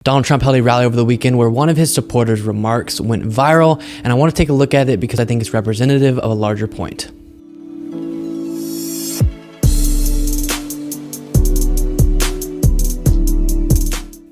Donald Trump held a rally over the weekend where one of his supporters' remarks went viral, and I want to take a look at it because I think it's representative of a larger point.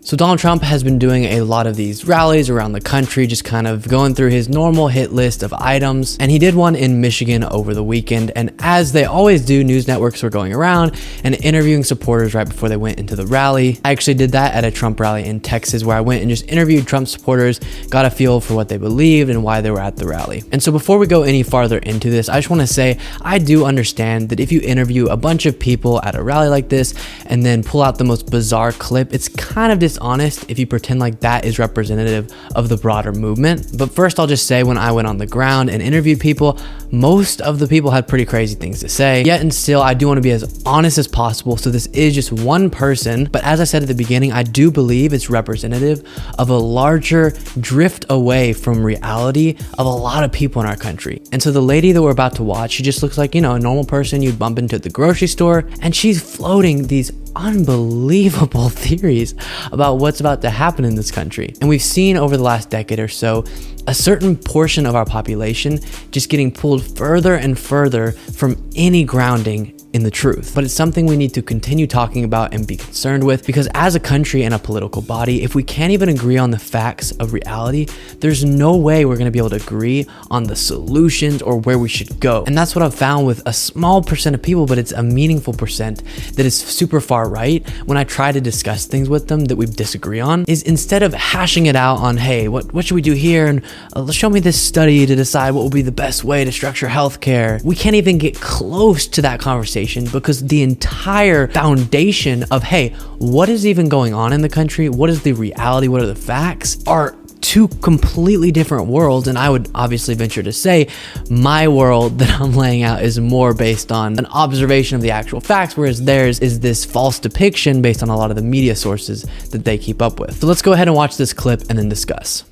So Donald Trump has been doing a lot of these rallies around the country, just kind of going through his normal hit list of items. And he did one in Michigan over the weekend. And as they always do, news networks were going around and interviewing supporters right before they went into the rally. I actually did that at a Trump rally in Texas, where I went and just interviewed Trump supporters, got a feel for what they believed and why they were at the rally. And so before we go any farther into this, I just want to say, I do understand that if you interview a bunch of people at a rally like this and then pull out the most bizarre clip, it's kind of dishonest if you pretend like that is representative of the broader movement. But first, I'll just say, when I went on the ground and interviewed people, most of the people had pretty crazy things to say. Yet and still, I do want to be as honest as possible. So this is just one person, but as I said at the beginning, I do believe it's representative of a larger drift away from reality of a lot of people in our country. And so the lady that we're about to watch, she just looks like, a normal person you'd bump into at the grocery store, and she's floating these unbelievable theories about what's about to happen in this country. And we've seen over the last decade or so a certain portion of our population just getting pulled further and further from any grounding in the truth. But it's something we need to continue talking about and be concerned with, because as a country and a political body, if we can't even agree on the facts of reality, there's no way we're going to be able to agree on the solutions or where we should go. And that's what I've found with a small percent of people, but it's a meaningful percent that is super far right. When I try to discuss things with them that we disagree on, is instead of hashing it out on, hey, what should we do here? And show me this study to decide what will be the best way to structure healthcare. We can't even get close to that conversation, because the entire foundation of, hey, what is even going on in the country? What is the reality? What are the facts? Are two completely different worlds. And I would obviously venture to say my world that I'm laying out is more based on an observation of the actual facts, whereas theirs is this false depiction based on a lot of the media sources that they keep up with. So let's go ahead and watch this clip and then discuss.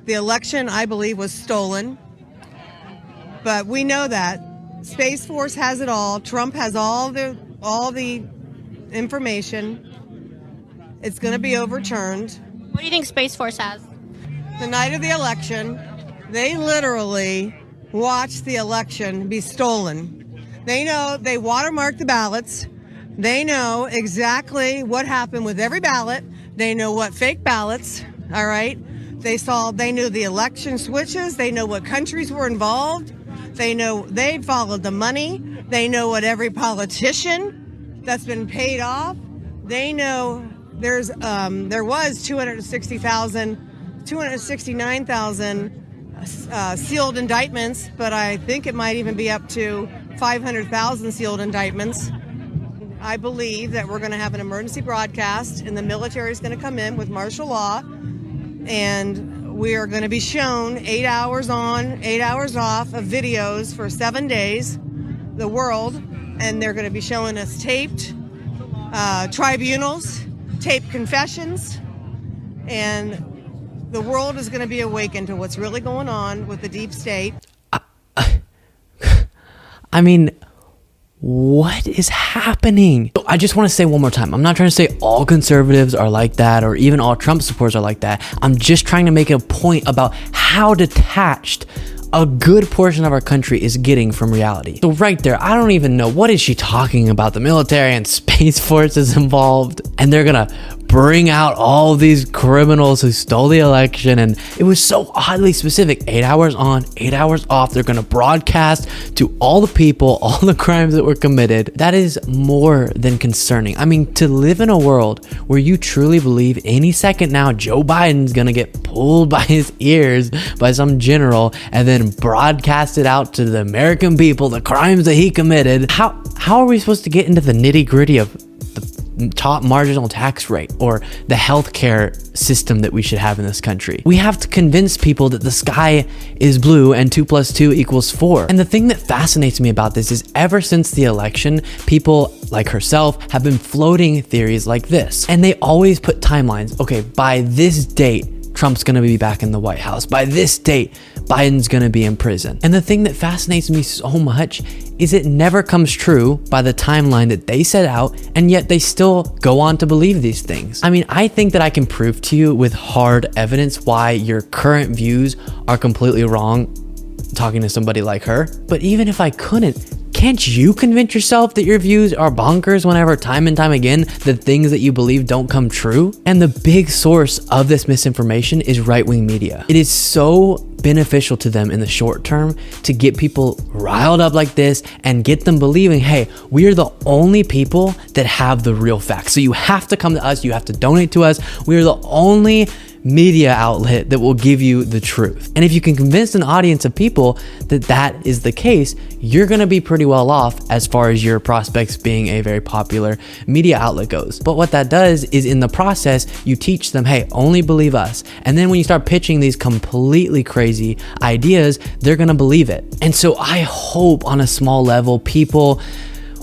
The election, I believe, was stolen, but we know that. Space Force has it all. Trump has all the information. It's going to be overturned. What do you think Space Force has? The night of the election, they literally watched the election be stolen. They know, they watermarked the ballots. They know exactly what happened with every ballot. They know what fake ballots, all right? They knew the election switches. They know what countries were involved. They know they followed the money. They know what every politician that's been paid off. They know there was 269,000 sealed indictments, but I think it might even be up to 500,000 sealed indictments. I believe that we're going to have an emergency broadcast, and the military is going to come in with martial law, and we are going to be shown 8 hours on, 8 hours off of videos for 7 days, the world, and they're going to be showing us taped tribunals, taped confessions, and the world is going to be awakened to what's really going on with the deep state. I mean, what is happening? I just want to say one more time, I'm not trying to say all conservatives are like that or even all Trump supporters are like that. I'm just trying to make a point about how detached a good portion of our country is getting from reality. So right there, I don't even know, what is she talking about? The military and Space Force is involved, and they're gonna bring out all these criminals who stole the election. And it was so oddly specific. 8 hours on, 8 hours off. They're going to broadcast to all the people, all the crimes that were committed. That is more than concerning. I mean, to live in a world where you truly believe any second now Joe Biden's going to get pulled by his ears by some general and then broadcast it out to the American people, the crimes that he committed. How are we supposed to get into the nitty-gritty of the top marginal tax rate or the healthcare system that we should have in this country? We have to convince people that the sky is blue and 2 + 2 = 4. And the thing that fascinates me about this is ever since the election, people like herself have been floating theories like this, and they always put timelines. Okay, by this date, Trump's gonna be back in the White House. By this date, Biden's gonna be in prison. And the thing that fascinates me so much is it never comes true by the timeline that they set out, and yet they still go on to believe these things. I mean, I think that I can prove to you with hard evidence why your current views are completely wrong, talking to somebody like her. But even if I couldn't, can't you convince yourself that your views are bonkers whenever time and time again the things that you believe don't come true? And the big source of this misinformation is right-wing media. It is so beneficial to them in the short term to get people riled up like this and get them believing, hey, we are the only people that have the real facts. So you have to come to us, you have to donate to us. We are the only media outlet that will give you the truth. And if you can convince an audience of people that that is the case, you're going to be pretty well off as far as your prospects being a very popular media outlet goes. But what that does is in the process, you teach them, hey, only believe us. And then when you start pitching these completely crazy ideas, they're going to believe it. And so I hope on a small level, people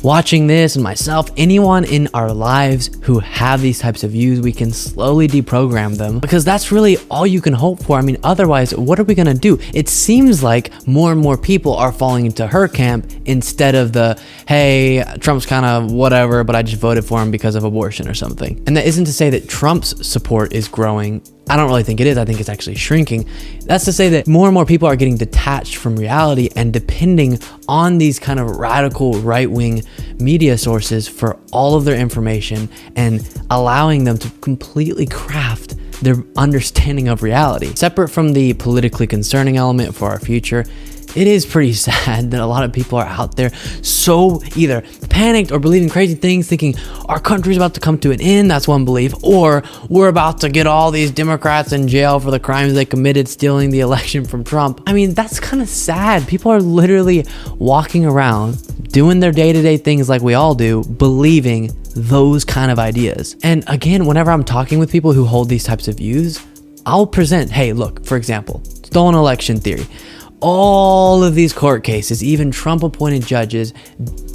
watching this and myself, anyone in our lives who have these types of views, we can slowly deprogram them, because that's really all you can hope for. I mean, otherwise, what are we gonna do? It seems like more and more people are falling into her camp instead of the, hey, Trump's kind of whatever, but I just voted for him because of abortion or something. And that isn't to say that Trump's support is growing. I don't really think it is. I think it's actually shrinking. That's to say that more and more people are getting detached from reality and depending on these kind of radical right-wing media sources for all of their information and allowing them to completely craft their understanding of reality. Separate from the politically concerning element for our future, it is pretty sad that a lot of people are out there so either panicked or believing crazy things, thinking our country's about to come to an end, that's one belief, or we're about to get all these Democrats in jail for the crimes they committed stealing the election from Trump. I mean, that's kind of sad. People are literally walking around doing their day-to-day things like we all do, believing those kind of ideas. And again, whenever I'm talking with people who hold these types of views, I'll present, hey, look, for example, stolen election theory. All of these court cases, even Trump-appointed judges,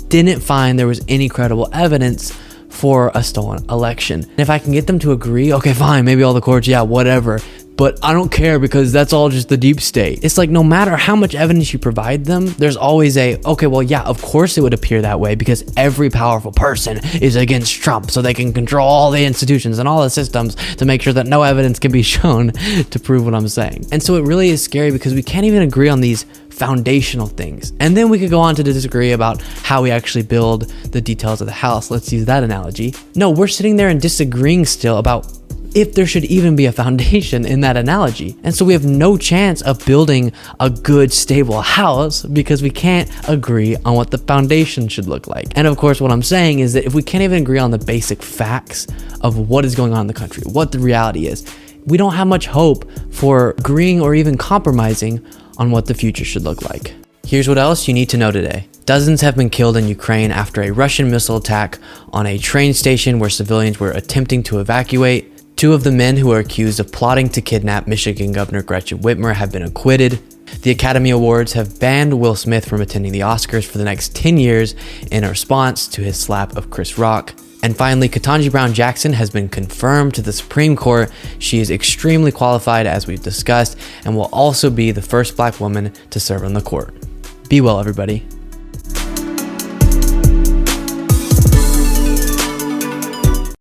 didn't find there was any credible evidence for a stolen election. And if I can get them to agree, okay, fine, maybe all the courts, yeah, whatever, but I don't care because that's all just the deep state. It's like no matter how much evidence you provide them, there's always a, okay, well, yeah, of course it would appear that way because every powerful person is against Trump, so they can control all the institutions and all the systems to make sure that no evidence can be shown to prove what I'm saying. And so it really is scary because we can't even agree on these foundational things. And then we could go on to disagree about how we actually build the details of the house. Let's use that analogy. No, we're sitting there and disagreeing still about if there should even be a foundation in that analogy. And so we have no chance of building a good, stable house because we can't agree on what the foundation should look like. And of course, what I'm saying is that if we can't even agree on the basic facts of what is going on in the country, what the reality is, we don't have much hope for agreeing or even compromising on what the future should look like. Here's what else you need to know today. Dozens have been killed in Ukraine after a Russian missile attack on a train station where civilians were attempting to evacuate. 2 of the men who are accused of plotting to kidnap Michigan Governor Gretchen Whitmer have been acquitted. The Academy Awards have banned Will Smith from attending the Oscars for the next 10 years in a response to his slap of Chris Rock. And finally, Ketanji Brown Jackson has been confirmed to the Supreme Court. She is extremely qualified, as we've discussed, and will also be the first Black woman to serve on the court. Be well, everybody.